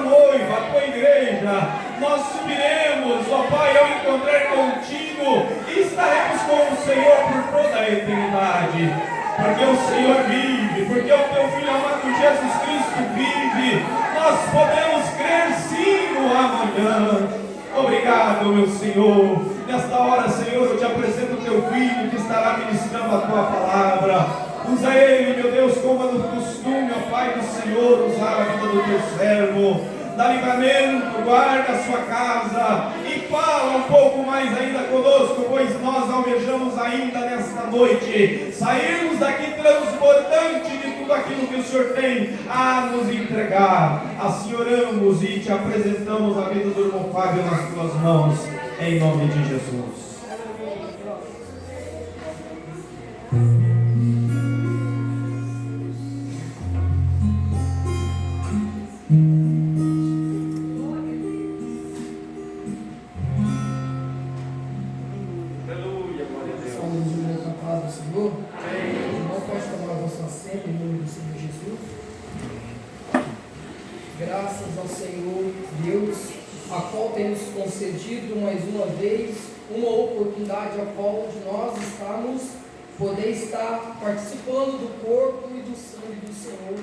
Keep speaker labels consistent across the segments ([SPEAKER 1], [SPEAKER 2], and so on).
[SPEAKER 1] noiva, a tua igreja. Nós subiremos, ó Pai, ao encontrar contigo e estaremos com o Senhor por toda a eternidade. Porque o Senhor vive, porque o teu Filho amado Jesus Cristo vive. Nós podemos crer sim no amanhã. Obrigado, meu Senhor. Nesta hora, Senhor, eu te apresento o teu Filho que estará ministrando a tua palavra. Usa ele, meu Deus, como é no costume, ó Pai do Senhor, usar a vida do teu servo. Dá livramento, guarda a sua casa e fala um pouco mais ainda conosco, pois nós almejamos ainda nesta noite sairmos daqui transbordante de tudo aquilo que o Senhor tem a nos entregar. Assim oramos e te apresentamos a vida do irmão Fábio nas tuas mãos, em nome de Jesus.
[SPEAKER 2] Graças ao Senhor Deus, a qual tem nos concedido mais uma vez uma oportunidade a qual de nós estamos poder estar participando do corpo e do sangue do Senhor,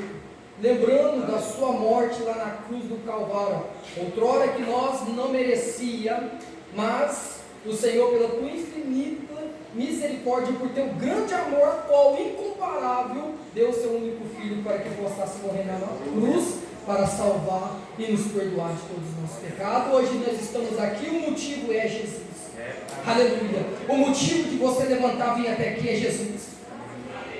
[SPEAKER 2] lembrando da sua morte lá na cruz do Calvário, outrora que nós não merecia, mas o Senhor, pela tua infinita misericórdia, por teu grande amor, qual incomparável, deu o seu único Filho para que possa morrer na cruz, para salvar e nos perdoar de todos os nossos pecados. Hoje nós estamos aqui, o motivo é Jesus. Aleluia. O motivo de você levantar e vir até aqui é Jesus.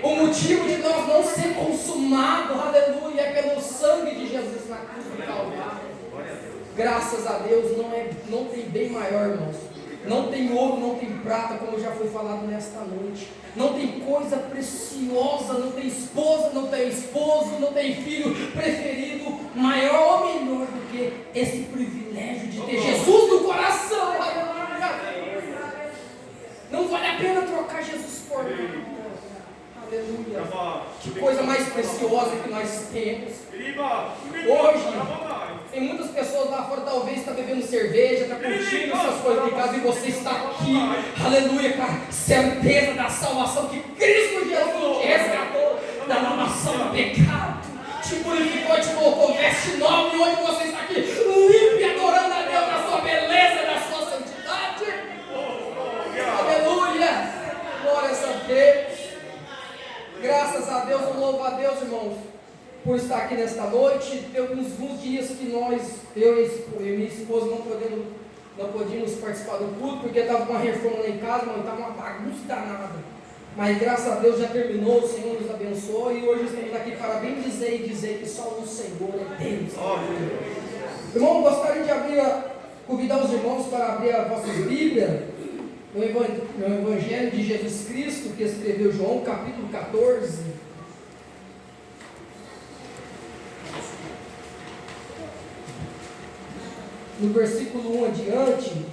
[SPEAKER 2] O motivo de nós não ser consumado, aleluia, é pelo sangue de Jesus na cruz do Calvário. Graças a Deus, não tem bem maior, irmãos. Não tem ouro, não tem prata, como já foi falado nesta noite. Não tem coisa preciosa, não tem esposa, não tem esposo, não tem filho preferido, maior ou menor do que esse privilégio de ter Jesus no coração. Não vale a pena trocar Jesus por nada. Aleluia. Que coisa mais preciosa que nós temos. Hoje, tem muitas pessoas lá fora, talvez está bebendo cerveja, está curtindo essas coisas de casa, e você está aqui, aleluia, com a certeza da salvação que Cristo Jesus te resgatou da nação do pecado, te purificou, te colocou veste nova, e hoje você está aqui limpo e adorando a Deus na sua beleza, na sua santidade. Aleluia, glórias a Deus. Graças a Deus, eu louvo a Deus, irmãos, por estar aqui nesta noite. Tem alguns dias que eu e minha esposa não podíamos participar do culto, porque estava com uma reforma lá em casa, mas estava uma bagunça danada. Mas graças a Deus já terminou, o Senhor nos abençoou, e hoje estamos aqui para bem dizer que só o Senhor é Deus. Irmão, gostaria de convidar os irmãos para abrir a vossa Bíblia no Evangelho de Jesus Cristo, que escreveu João, capítulo 14. No versículo 1 adiante,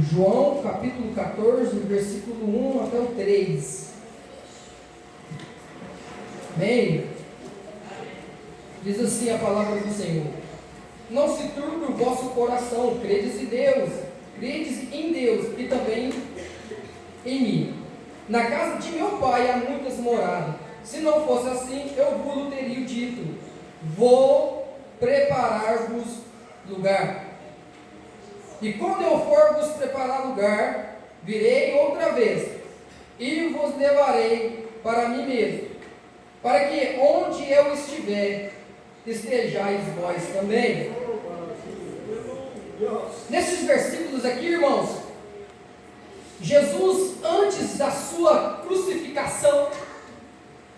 [SPEAKER 2] João capítulo 14, versículo 1 até o 3. Amém? Diz assim a palavra do Senhor: não se turbe o vosso coração, credes em Deus, credes em Deus e também em mim. Na casa de meu pai há muitas moradas. Se não fosse assim, eu vos teria dito: vou preparar-vos lugar. E quando eu for vos preparar lugar, virei outra vez e vos levarei para mim mesmo, para que onde eu estiver, estejais vós também. Nesses versículos aqui, irmãos, Jesus, antes da sua crucificação,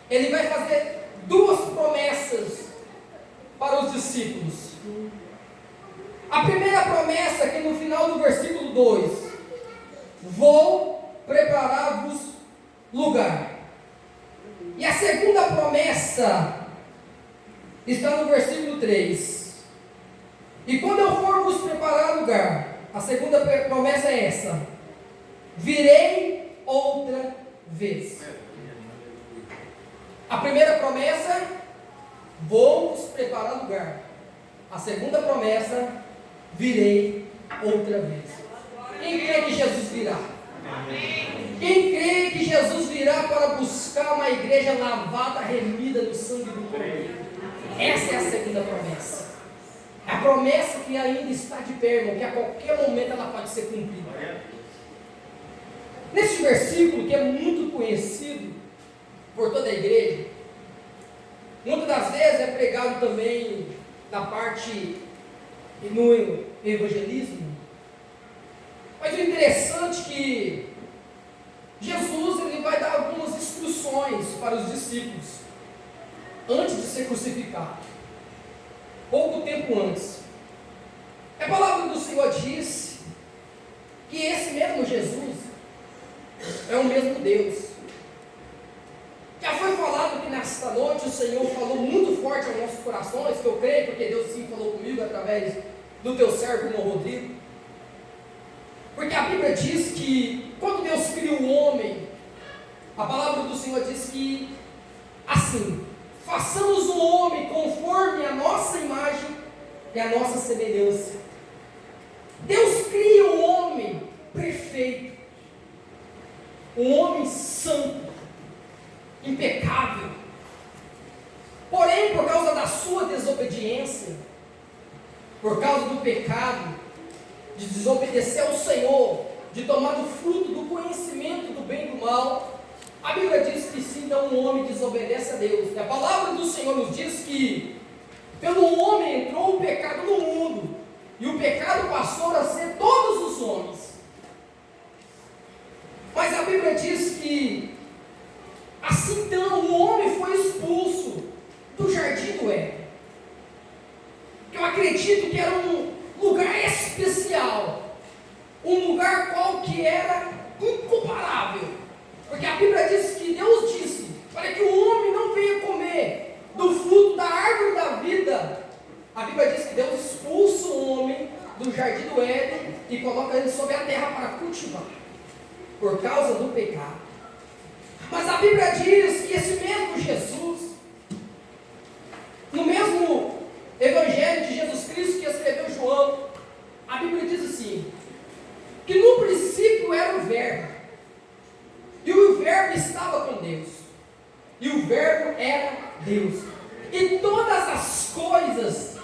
[SPEAKER 2] ele vai fazer duas promessas para os discípulos. A primeira promessa, que no final do versículo 2: vou preparar-vos lugar. E a segunda promessa está no versículo 3: e quando eu for vos preparar lugar. A segunda promessa é essa: virei outra vez. A primeira promessa, vou-vos preparar lugar. A segunda promessa, virei outra vez. Quem crê que Jesus virá? Quem crê que Jesus virá para buscar uma igreja lavada, remida no sangue do Cordeiro? Essa é a segunda promessa. A promessa que ainda está de pé, irmão, que a qualquer momento ela pode ser cumprida. Neste versículo, que é muito conhecido por toda a igreja, muitas das vezes é pregado também na parte no evangelismo. Mas o interessante é que Jesus ele vai dar algumas instruções para os discípulos antes de ser crucificado, pouco tempo antes. A palavra do Senhor diz que esse mesmo Jesus é o mesmo Deus. Já foi falado que nesta noite o Senhor falou muito forte aos nossos corações, que eu creio, porque Deus sim falou comigo através do teu servo, irmão Rodrigo. Porque a Bíblia diz que quando Deus cria o homem, a palavra do Senhor diz que assim, façamos o homem conforme a nossa imagem e a nossa semelhança. Deus cria o homem perfeito, um homem santo, impecável. Porém, por causa da sua desobediência, por causa do pecado, de desobedecer ao Senhor, de tomar do fruto do conhecimento do bem e do mal, a Bíblia diz que sim, então um homem desobedece a Deus. E a palavra do Senhor nos diz que pelo homem entrou o pecado no mundo, e o pecado passou a ser todos os homens. Mas a Bíblia diz que assim então o homem foi expulso do jardim do Éden. Eu acredito que era um lugar especial, um lugar qual que era incomparável, porque a Bíblia diz que Deus disse para que o homem não venha comer do fruto da árvore da vida. A Bíblia diz que Deus expulsa o homem do jardim do Éden e coloca ele sobre a terra para cultivar, por causa do pecado. Mas a Bíblia diz que esse mesmo Jesus, no mesmo Evangelho de Jesus Cristo que escreveu João, a Bíblia diz assim, que no princípio era o Verbo, e o Verbo estava com Deus, e o Verbo era Deus, e todas as coisas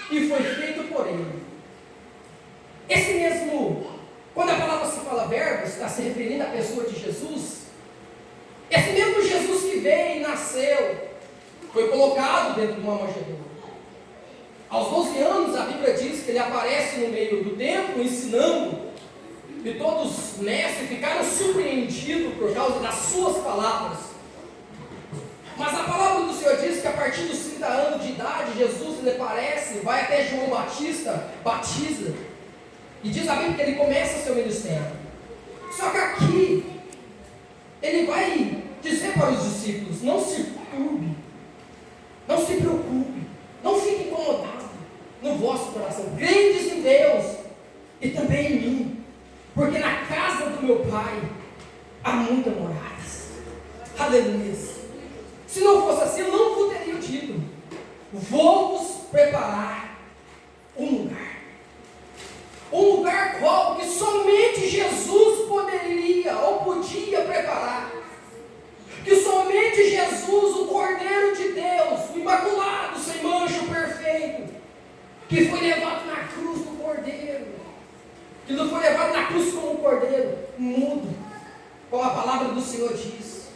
[SPEAKER 2] que foi feito por Ele. Esse mesmo, quando a palavra se fala Verbo, está se referindo à pessoa de Jesus. Esse mesmo Jesus que veio e nasceu, foi colocado dentro de uma manjedoura. Aos 12 anos, a Bíblia diz que ele aparece no meio do templo, ensinando, e todos os mestres ficaram surpreendidos por causa das suas palavras. Mas a palavra do Senhor diz que a partir dos 30 anos de idade, Jesus ele aparece, vai até João Batista, batiza, e diz a Bíblia que ele começa seu ministério. Só que aqui, ele vai dizer para os discípulos, não se turbe, não se preocupe, não fique incomodado no vosso coração, credes em Deus e também em mim, porque na casa do meu Pai há muitas moradas. Aleluia. Se não fosse assim, eu não vos teria dito, vou-vos preparar um lugar qual que somente Jesus poderia ou podia preparar, que somente Jesus, o Cordeiro de Deus, o Imaculado, sem mancha, o perfeito, que foi levado na cruz do Cordeiro, que não foi levado na cruz como um Cordeiro mudo, como a palavra do Senhor diz,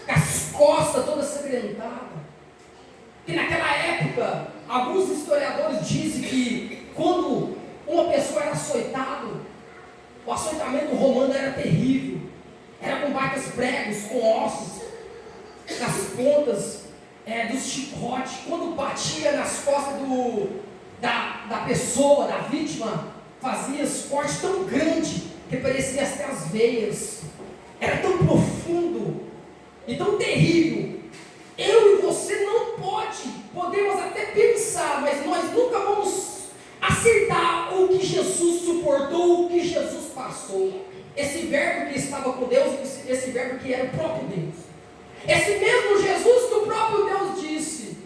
[SPEAKER 2] com as costas todas sangrentadas, que naquela época, alguns historiadores dizem que quando uma pessoa era açoitada, o açoitamento romano era terrível, era com barcas pregos, com ossos, nas pontas dos chicotes, quando batia nas costas da pessoa, da vítima, fazia esse corte tão grande, que parecia até as veias, era tão profundo e tão terrível. Eu e você não podemos até pensar, mas nós nunca vamos acertar o que Jesus suportou, o que Jesus passou. Esse verbo que estava com Deus, esse verbo que era o próprio Deus. Esse mesmo Jesus que o próprio Deus disse,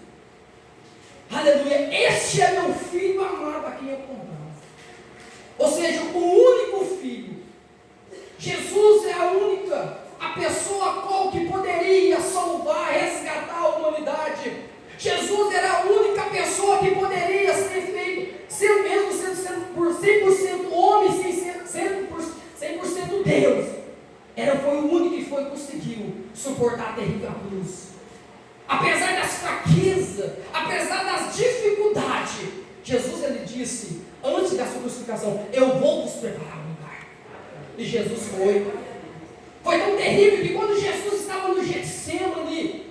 [SPEAKER 2] aleluia, este é meu filho amado a quem eu comprazo. Ou seja, o único filho. Jesus é a pessoa qual que poderia salvar, resgatar a humanidade. Jesus era a única pessoa que poderia ser feito, mesmo sendo por 100% homem, 100% Deus. Foi o único que conseguiu suportar a terrível cruz. Apesar das fraquezas, apesar das dificuldades, Jesus ele disse, antes da sua crucificação, eu vou vos preparar um lugar. E Jesus foi. Foi tão terrível que quando Jesus estava no Getsemane,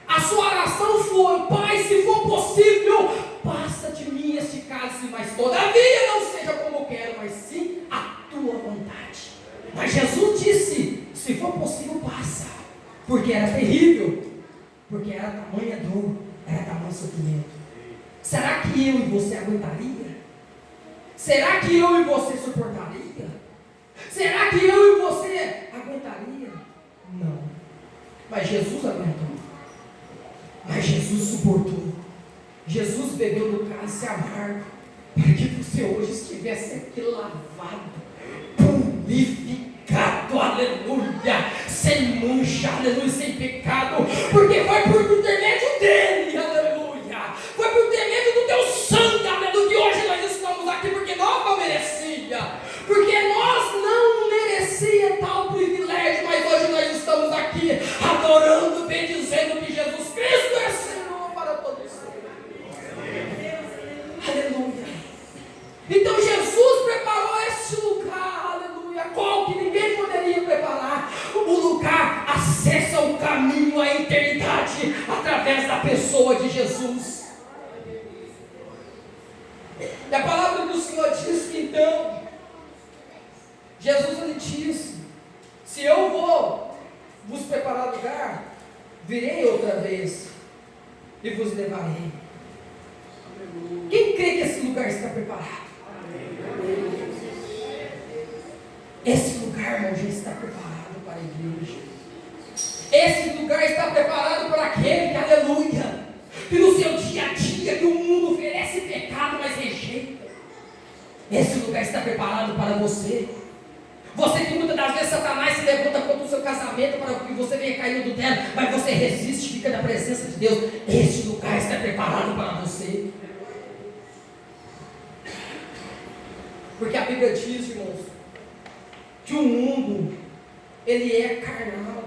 [SPEAKER 2] a sua oração foi: Pai, se for possível, passa de mim este cálice, mas todavia não seja como eu quero, mas sim a tua vontade. Mas Jesus disse: se for possível, passa, porque era terrível, porque era tamanha dor, era tamanho sofrimento. Será que eu e você aguentaria? Será que eu e você suportaria? Será que eu e você aguentaria? Não. Mas Jesus aguentou. Mas Jesus suportou. Jesus bebeu no cálice amargo, para que você hoje estivesse aqui lavado, purificado, aleluia, sem mancha, aleluia, sem pecado, porque foi por intermédio dele, aleluia, foi por intermédio do teu sangue, aleluia, que hoje nós estamos aqui, porque nós não merecia, porque nós não merecia tal privilégio, mas hoje nós estamos aqui adorando, bendizendo que Jesus Cristo é Senhor para todos. Aleluia. Então Jesus preparou esse lugar, aleluia, qual que ninguém poderia preparar, o lugar, acesso ao caminho, à eternidade, através da pessoa de Jesus. E a palavra do Senhor diz que então, Jesus ele disse: se eu vou vos preparar lugar, virei outra vez e vos levarei. Quem crê que esse lugar está preparado? Esse lugar, irmão, já está preparado para a igreja. Esse lugar está preparado para aquele que, aleluia, que no seu dia a dia, que o mundo oferece pecado, mas rejeita. Esse lugar está preparado para você. Você que muitas das vezes Satanás se levanta contra o seu casamento para que você venha cair no adultério, mas você resiste, fica na presença de Deus. Esse lugar está preparado para você. Porque a Bíblia diz, irmãos, que o mundo, ele é carnal.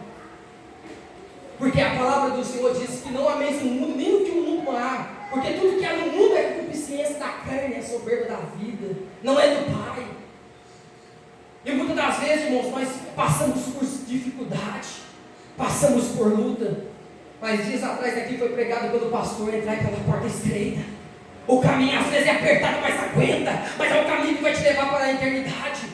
[SPEAKER 2] Porque a palavra do Senhor diz que não ameis o mundo, nem o que o mundo há. Porque tudo que há no mundo é concupiscência da carne, é soberba da vida, não é do Pai. E muitas das vezes, irmãos, nós passamos por dificuldade, passamos por luta. Mas dias atrás aqui foi pregado pelo pastor: entrar pela porta estreita. O caminho às vezes é apertado, mas aguenta. Mas é o caminho que vai te levar para a eternidade.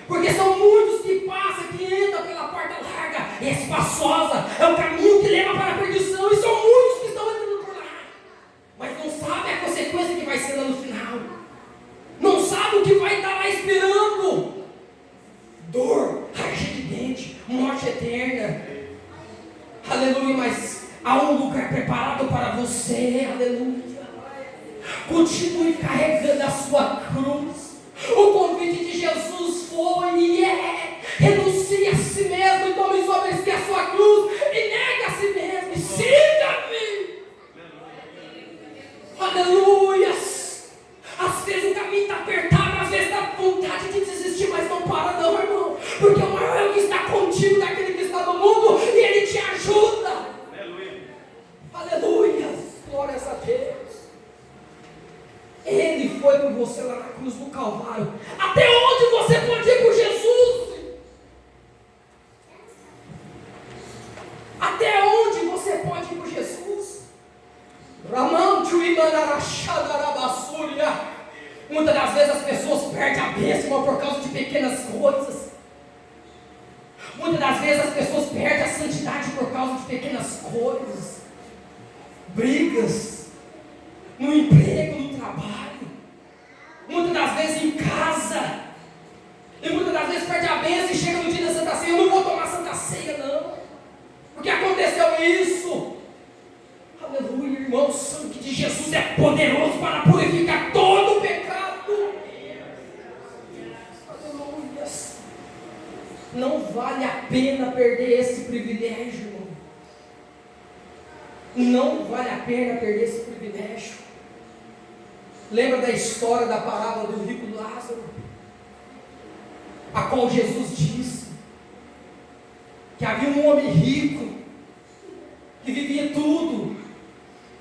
[SPEAKER 2] Porque são muitos que passam, que entram pela porta larga e espaçosa. É o caminho que leva para a perdição. E são muitos que estão entrando por lá, mas não sabem a consequência que vai ser lá no final. Não sabem o que vai estar lá esperando. Dor, ranger de dente, morte eterna. Aleluia, mas há um lugar preparado para você. Aleluia. Continue carregando a sua cruz. O convite de Jesus foi e renuncie a si mesmo e tome sobre si a sua cruz e negue a si mesmo e siga-me. Aleluia. Às vezes o caminho está apertado, às vezes dá vontade de desistir, mas não para não, irmão, porque o maior é o que está contigo daquele que está no mundo e ele te ajuda. Aleluia. Glórias a Deus. Ele foi por você lá na cruz do Calvário. Até onde você pode ir por Jesus? Até onde você pode ir por Jesus? Muitas das vezes as pessoas perdem a bênção por causa de pequenas coisas. Muitas das vezes as pessoas perdem a santidade por causa de pequenas coisas. Brigas no emprego, no trabalho, muitas das vezes em casa, e muitas das vezes perde a bênção e chega no dia da Santa Ceia: eu não vou tomar Santa Ceia não, porque aconteceu é isso. Aleluia, irmão, o sangue de Jesus é poderoso para purificar todo o pecado. Aleluia. Não vale a pena perder esse privilégio, irmão. Não vale a pena perder esse privilégio. Lembra da história da parábola do rico Lázaro, a qual Jesus disse que havia um homem rico que vivia tudo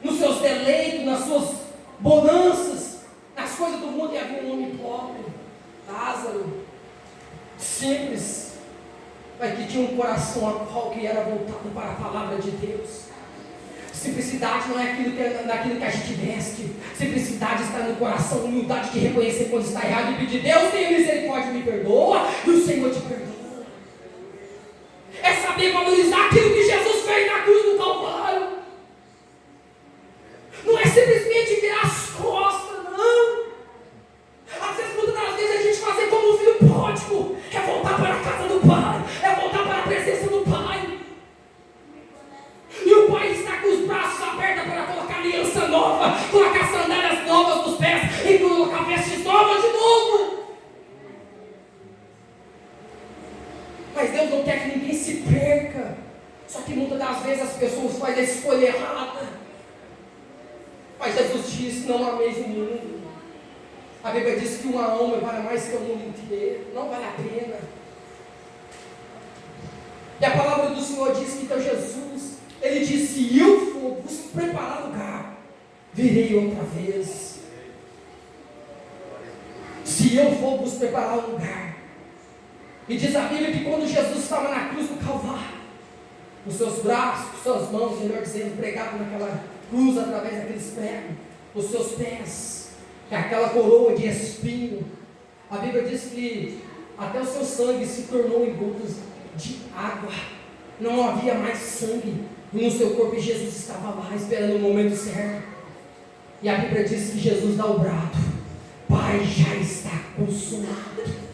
[SPEAKER 2] nos seus deleitos, nas suas bonanças, nas coisas do mundo, e havia um homem pobre, Lázaro, simples, mas que tinha um coração a qual que era voltado para a palavra de Deus. Simplicidade não é naquilo que a gente veste. Simplicidade está no coração, humildade de reconhecer quando está errado e pedir: Deus, tenha misericórdia, me perdoa, e o Senhor te perdoa. É saber valorizar aquilo que Jesus fez na cruz do Calvário. Não é simplesmente virar as costas, não. Às vezes, muitas das vezes, a gente fazer como o filho pródigo, é voltar para a casa do Pai, é voltar para a presença do Pai. E o Pai está com os braços abertos para colocar aliança nova, colocar sandálias novas nos pés e colocar vestes novas de novo. Mas Deus não quer que ninguém se perca. Só que muitas das vezes as pessoas fazem a escolha errada. Mas Jesus disse: não ameis o mundo. A Bíblia diz que uma alma vale mais que o mundo inteiro. Não vale a pena. E a palavra do Senhor diz que então Jesus, Ele disse: se eu for vos preparar lugar, virei outra vez. Se eu for vos preparar lugar. E diz a Bíblia que quando Jesus estava na cruz do Calvário, os seus braços, as suas mãos, melhor dizendo, pregados naquela cruz através daqueles pregos, os seus pés, que é aquela coroa de espinho, a Bíblia diz que até o seu sangue se tornou em gotas de água. Não havia mais sangue no seu corpo e Jesus estava lá esperando o momento certo. E a Bíblia diz que Jesus dá o brado: Pai, já está consumado.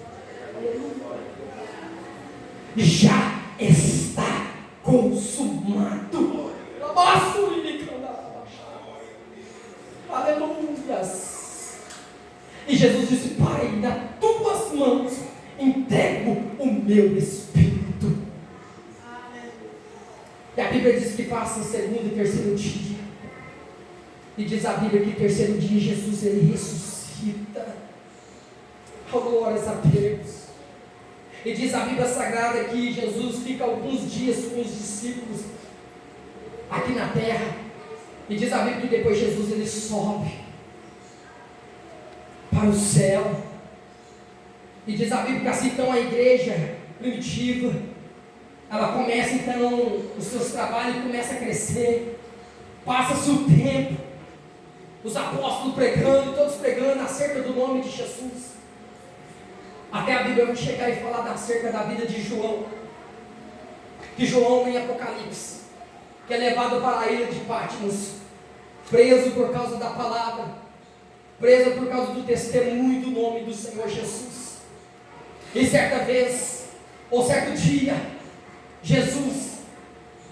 [SPEAKER 2] Já está consumado. Aleluias. E Jesus disse: Pai, nas tuas mãos entrego o meu espírito. E a Bíblia diz que passa o segundo e terceiro dia. E diz a Bíblia que no terceiro dia Jesus, Ele ressuscita. Oh, glórias a Deus. E diz a Bíblia Sagrada que Jesus fica alguns dias com os discípulos aqui na terra. E diz a Bíblia que depois Jesus, Ele sobe para o céu. E diz a Bíblia que assim então a igreja primitiva, ela começa então os seus trabalhos, começa a crescer. Passa-se o tempo, os apóstolos pregando, todos pregando acerca do nome de Jesus. Até a Bíblia vai chegar e falar acerca da vida de João. Que João em Apocalipse, que é levado para a ilha de Patmos, preso por causa da palavra, preso por causa do testemunho do nome do Senhor Jesus. E certa vez, ou certo dia, Jesus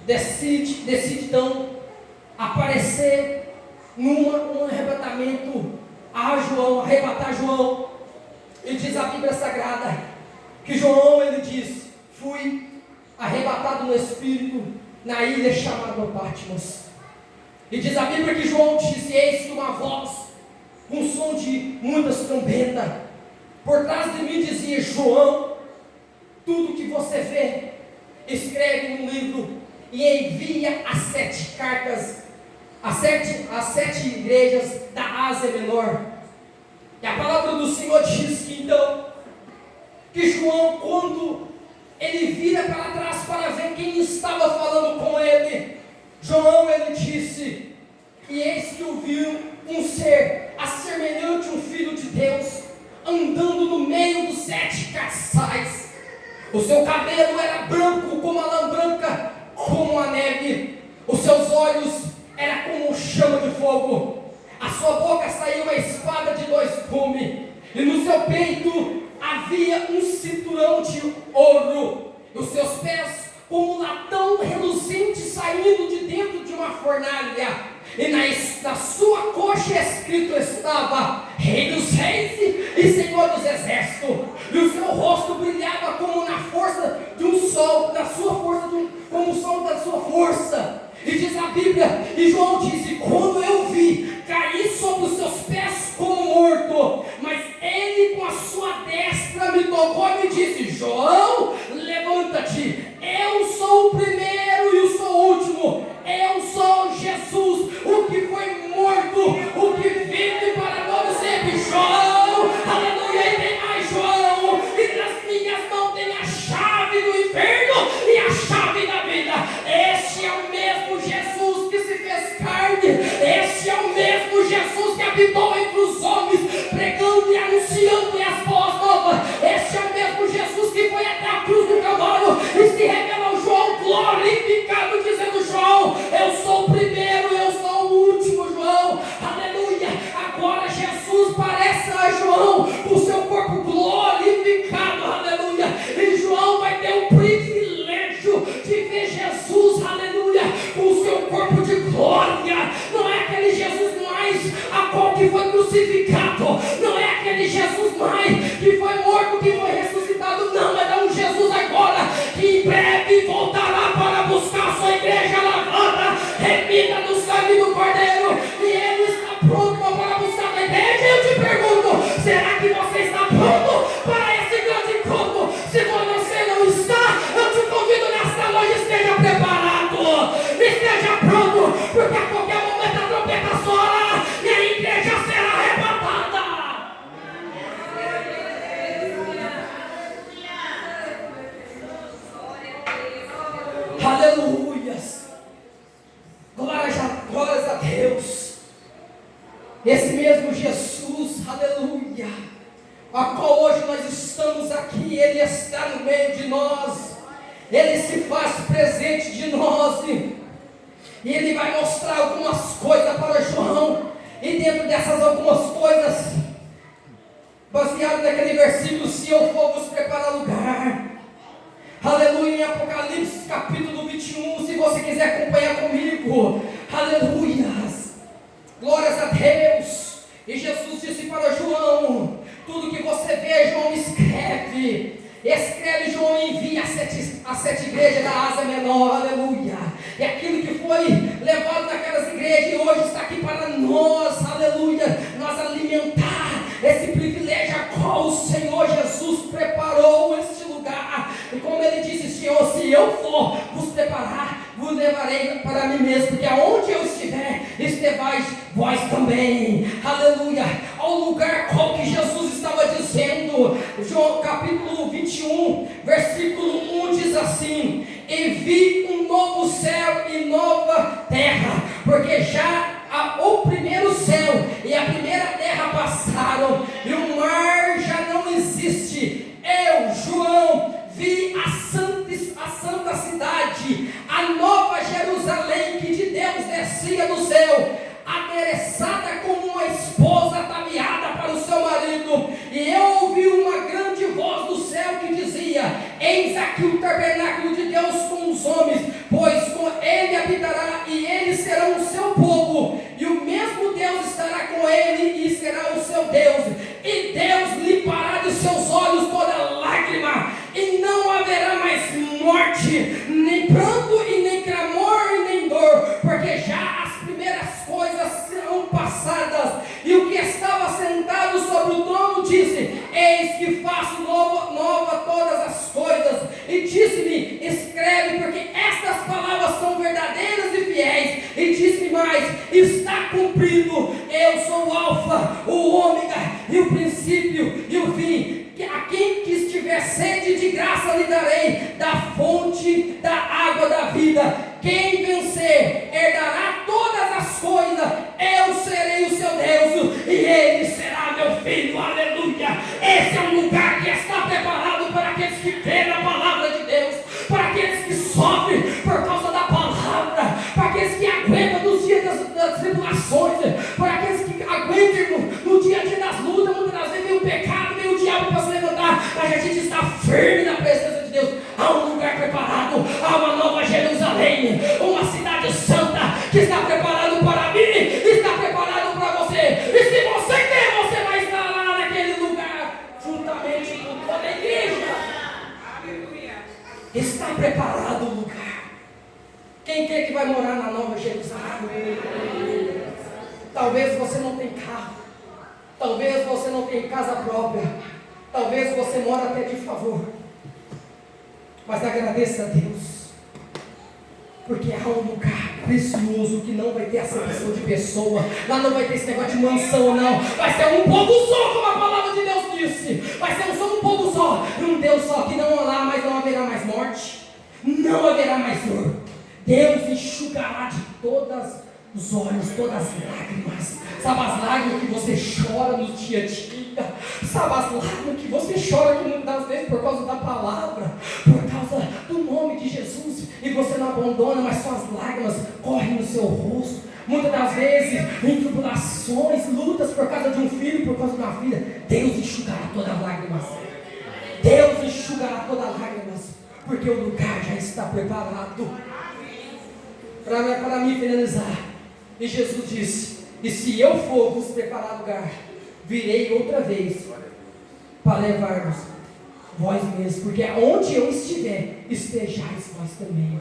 [SPEAKER 2] decide então aparecer num arrebatamento a João, arrebatar João. E diz a Bíblia Sagrada que João, ele diz: fui arrebatado no Espírito na ilha chamada Patmos. E diz a Bíblia que João disse: eis que uma voz, um som de muitas trombetas, por trás de mim dizia: João, tudo que você vê, escreve num livro e envia as 7 cartas, as sete igrejas da Ásia Menor. E a palavra do Senhor diz que então, que João, quando ele vira para trás para ver quem estava falando com ele, João, ele disse: e eis que ouviu um ser, assemelhante a um filho de Deus, andando no meio dos 7 castiçais. O seu cabelo era branco como a lã branca, como a neve. Os seus olhos eram como chama de fogo. A sua boca saía uma espada de 2 gumes, e no seu peito havia um cinturão de ouro, e os seus pés como um latão reluzente saindo fornalha, e na sua coxa escrito estava: Rei dos Reis e Senhor dos Exércitos. E o seu rosto brilhava como na força de um sol, como o sol da sua força. E diz a Bíblia, e João disse: quando eu vi, caí sobre os seus pés como morto, mas ele com a sua destra me tocou e me disse: João, levanta-te, eu sou o primeiro e eu sou o último, eu sou Jesus, o que foi morto, o que vive para todo sempre. João, aleluia, e tem mais João, e nas minhas mãos tem a chave do inferno e a chave da vida. Este é o mesmo Jesus que se fez carne, este é o mesmo Jesus que habitou entre os homens, pregando e anunciando as boas novas. Este é o mesmo Jesus que foi até a cruz do Calvário e se revela ao João glorificado, dizendo: João, eu sou o primeiro, eu sou o último. João, aleluia. Agora Jesus parece a João com o seu corpo glorificado, aleluia. E João vai ter o privilégio de ver Jesus, aleluia, com o seu corpo de glória. Não é aquele Jesus mais a qual que foi crucificado, não é aquele Jesus mais que foi morto, que foi ressuscitado, não, mas é um Jesus agora que em breve voltará para buscar a sua igreja lavada, remida do sangue do Cordeiro, e ele está pronto para buscar a igreja. Eu te pergunto, será que você está pronto para esse grande encontro? Se você não está, eu te convido nesta noite, esteja preparado, esteja pronto, porque a qualquer momento a trombeta soará e a igreja será arrebatada. Aleluias, glórias a Deus. Esse mesmo Jesus, aleluia, a qual hoje nós estamos aqui, Ele está no meio de nós, Ele se faz presente de nós, e Ele vai mostrar algumas coisas para João, e dentro dessas algumas coisas, baseado naquele versículo: se eu for vos preparar lugar, aleluia, em Apocalipse capítulo 21, se você quiser acompanhar comigo, aleluias, glórias a Deus. E Jesus disse para João: tudo que você vê, João, escreve, João, e envia as sete igrejas da Ásia Menor, aleluia. E aquilo que foi levado naquelas igrejas, e hoje está aqui para nós, aleluia, nós alimentar esse privilégio a qual o Senhor Jesus preparou este lugar. E como Ele disse: Senhor, se eu for vos preparar, vos levarei para mim mesmo, porque aonde eu estiver, estevais vós também, aleluia. Ao lugar qual que Jesus estava dizendo, João capítulo 21, versículo 1 diz assim: e vi um novo céu e nova terra, porque já o primeiro céu e a primeira terra passaram, e o mar já não existe. Eu, João, vi a santa cidade, a nova Jerusalém, que de Deus descia do céu, adereçada como uma esposa ataviada para o seu marido. E eu ouvi uma grande voz do céu que dizia: eis aqui o tabernáculo de Deus com os homens, pois com ele habitará, e eles serão o seu povo, e o mesmo Deus estará com ele e será o seu Deus, e Deus limpará de seus olhos toda lágrima, e não haverá mais morte, nem pranto, e nem clamor, e nem dor, porque já as primeiras coisas serão passadas. E o que estava sentado sobre o trono disse: eis que faço nova todas as coisas. E disse-me: escreve, porque estas palavras são verdadeiras e fiéis. E disse-me mais: está cumprido. Eu sou o Alfa, o Ômega, e o princípio e o fim. A quem que estiver sede, de graça lhe darei da fonte da água da vida. Quem vencer herdará todas as coisas. Eu serei o seu Deus, e ele será meu filho. Aleluia. Esse é um lugar que está preparado para aqueles que creem na palavra de Deus, para aqueles que sofrem por causa da palavra, para aqueles que aguentam nos dias das tribulações, para aqueles que aguentam no dia a dia das lutas. Muitas das vezes vem o pecado, vem o diabo para se levantar, mas a gente está firme na presença de Deus. Há um lugar preparado, há uma nova Jerusalém, uma cidade santa que está Quem quer que vai morar na Nova Jerusalém? Talvez você não tenha carro, talvez você não tenha casa própria, talvez você mora até de favor, mas agradeça a Deus, porque há um lugar precioso que não vai ter acepção de pessoa. Lá não vai ter esse negócio de mansão, não. Vai ser um povo só, como a palavra de Deus disse. Vai ser só um povo só, um Deus só, que não lá mais não haverá mais morte, não haverá mais dor. Deus enxugará de todas os olhos, todas as lágrimas. Sabe as lágrimas que você chora no dia a dia? Sabe as lágrimas que você chora que muitas das vezes por causa da palavra, por causa do nome de Jesus, e você não abandona, mas suas lágrimas correm no seu rosto. Muitas das vezes, em tribulações, lutas por causa de um filho, por causa de uma filha, Deus enxugará todas as lágrimas. Deus enxugará todas as lágrimas, porque o lugar já está preparado. Para me finalizar, e Jesus disse: e se eu for vos preparar lugar, virei outra vez para levar-vos vós mesmos, porque onde eu estiver, estejais vós também.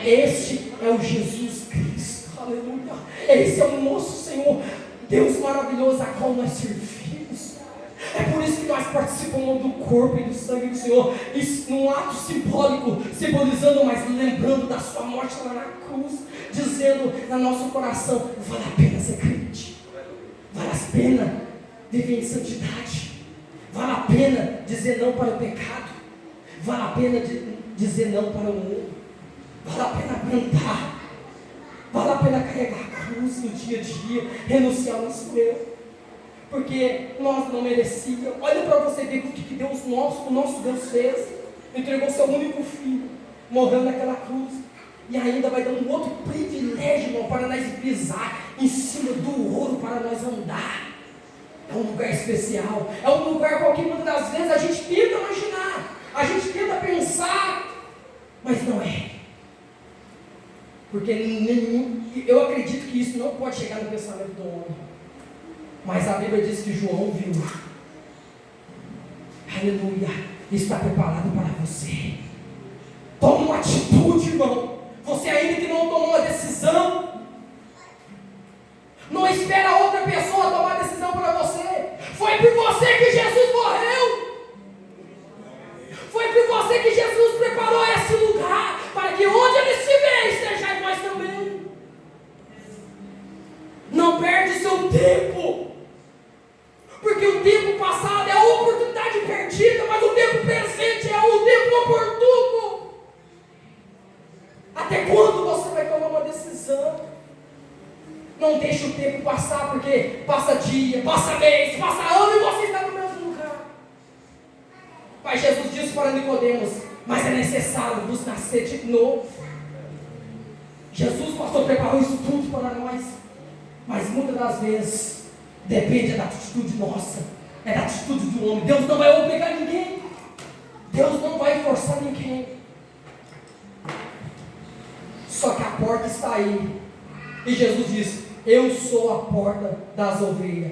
[SPEAKER 2] Este é o Jesus Cristo, aleluia. Esse é o nosso Senhor, Deus maravilhoso, a qual nós servimos. É por isso que nós participamos do corpo e do sangue do Senhor, isso num ato simbólico, simbolizando, mas lembrando da sua morte lá na cruz, dizendo no nosso coração: vale a pena ser crente, vale a pena viver em santidade, vale a pena dizer não para o pecado, vale a pena dizer não para o mundo, vale a pena aguentar, vale a pena carregar a cruz no dia a dia, renunciar ao nosso eu, porque nós não merecíamos. Olha para você ver o que Deus o nosso Deus fez. Entregou seu único filho, morrendo naquela cruz, e ainda vai dar um outro privilégio, irmão, para nós pisar em cima do ouro, para nós andar. É um lugar especial, é um lugar qual que muitas das vezes a gente tenta imaginar, a gente tenta pensar, mas não é. Porque eu acredito que isso não pode chegar no pensamento do homem. Mas a Bíblia diz que João viu. Aleluia. Está preparado para você. Toma uma atitude, irmão. Você ainda que não tomou uma decisão, não espera outra pessoa tomar a decisão para você. Foi por você que Jesus morreu. Foi por você que Jesus preparou esse lugar, para que onde Ele estiver, estejais vós também. Não perde seu tempo, porque o tempo passado é a oportunidade perdida, mas o tempo presente é o tempo oportuno. Até quando você vai tomar uma decisão? Não deixe o tempo passar, porque passa dia, passa mês, passa ano e você está no mesmo lugar. Mas Jesus disse para Nicodemos: mas é necessário vos nascer de novo. Jesus, pastor, preparou isso tudo para nós, mas muitas das vezes depende da atitude nossa, é da atitude do homem. Deus não vai obrigar ninguém, Deus não vai forçar ninguém. Só que a porta está aí, e Jesus diz: eu sou a porta das ovelhas.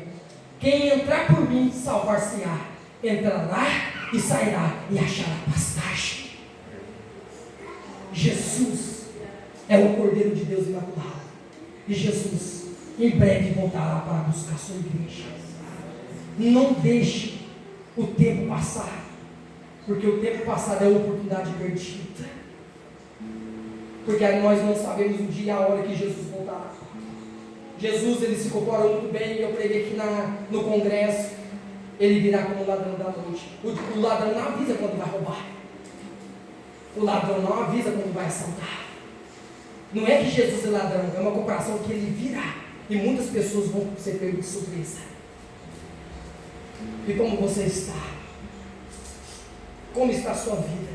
[SPEAKER 2] Quem entrar por mim salvar-se-á, entrará e sairá e achará pastagem. Jesus é o Cordeiro de Deus imaculado, e Jesus em breve voltará para buscar sua igreja. Não deixe o tempo passar, porque o tempo passado é a oportunidade perdida. Porque nós não sabemos o dia e a hora que Jesus voltará. Jesus, ele se comportou muito bem. Eu preguei aqui no congresso. Ele virá como ladrão da noite. O ladrão não avisa quando vai roubar. O ladrão não avisa quando vai assaltar. Não é que Jesus é ladrão, é uma comparação que ele virá, e muitas pessoas vão ser pego de surpresa. E como você está? Como está a sua vida?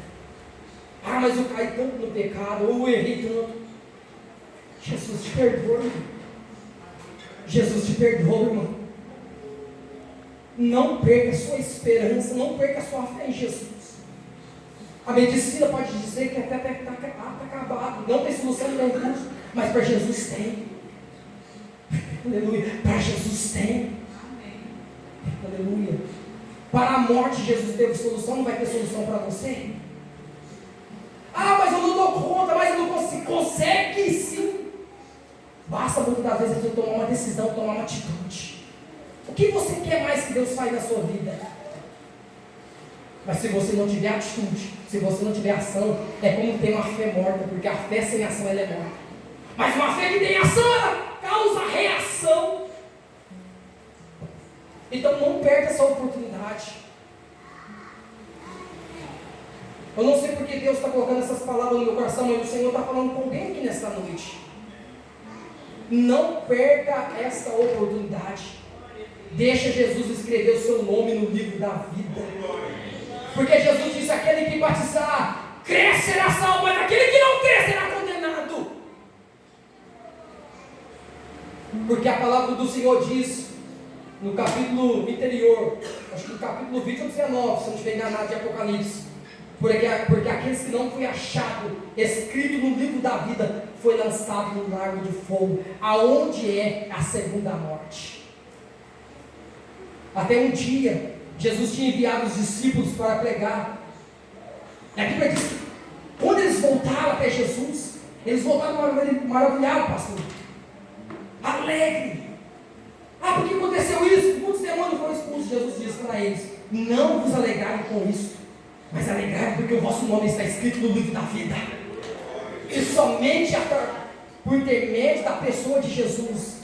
[SPEAKER 2] Ah, mas eu caí tanto no pecado, ou eu errei tanto. Jesus te perdoa, irmão. Jesus te perdoa, irmão. Não perca a sua esperança, não perca a sua fé em Jesus. A medicina pode dizer que até está acabado, não tem solução nenhuma, mas para Jesus tem. Aleluia. Para Jesus tem. Aleluia. Para a morte Jesus teve solução, não vai ter solução para você? Ah, mas eu não dou conta, mas eu não consigo. Consegue. basta muitas das vezes você tomar uma decisão, tomar uma atitude. O que você quer mais que Deus faz na sua vida? Mas se você não tiver atitude, se você não tiver ação, é como ter uma fé morta, porque a fé sem ação ela é morta. Mas uma fé que tem ação, ela causa reação. Então não perca essa oportunidade. Eu não sei porque Deus está colocando essas palavras no meu coração, mas o Senhor está falando com alguém aqui nesta noite. Não perca essa oportunidade. Deixa Jesus escrever o seu nome no livro da vida. Porque Jesus disse: aquele que batizar, cresce será salvo, mas aquele que não cresce será condenado. Porque a palavra do Senhor diz, no capítulo anterior, acho que no capítulo 20 ou 19, se não estiver enganado, de Apocalipse, porque aqueles que não foi achado, escrito no livro da vida, foi lançado no lago de fogo, aonde é a segunda morte. Até um dia, Jesus tinha enviado os discípulos para pregar. E a Bíblia diz que quando eles voltaram até Jesus, eles voltaram maravilhados, pastor, alegre. Por que aconteceu isso? Muitos demônios foram expulsos. Jesus disse para eles: não vos alegrarem com isso, mas alegrai porque o vosso nome está escrito no livro da vida. E somente por intermédio da pessoa de Jesus,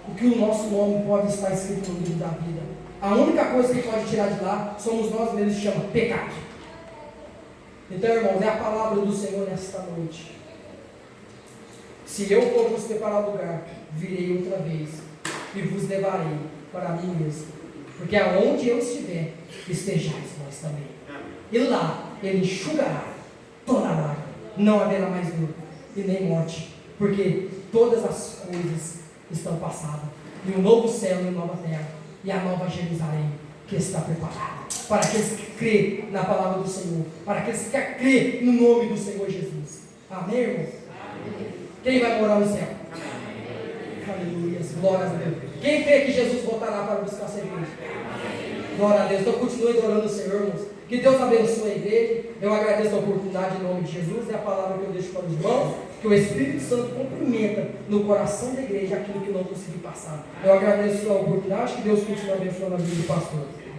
[SPEAKER 2] o que o nosso nome pode estar escrito no livro da vida. A única coisa que pode tirar de lá somos nós mesmos, que chama pecado. Então, irmãos, é a palavra do Senhor nesta noite. Se eu for vos preparar lugar, virei outra vez e vos levarei para mim mesmo, porque aonde eu estiver, estejais vós também. E lá ele enxugará toda a lágrima, não haverá mais dor e nem morte, porque todas as coisas estão passadas, e um novo céu e uma nova terra, e a nova Jerusalém que está preparada para aqueles que crê na palavra do Senhor, para aqueles que crê no nome do Senhor Jesus. Amém, irmãos? Amém. Quem vai morar no céu? Aleluia, glórias a Deus. Quem crê que Jesus voltará para buscar a sua igreja? Glória a Deus. Então continue adorando o Senhor, irmãos. Que Deus abençoe a igreja. Eu agradeço a oportunidade em nome de Jesus. É a palavra que eu deixo para os irmãos. Que o Espírito Santo cumprimenta no coração da igreja aquilo que não consegui passar. Eu agradeço a oportunidade. Que Deus continue abençoando a vida do pastor.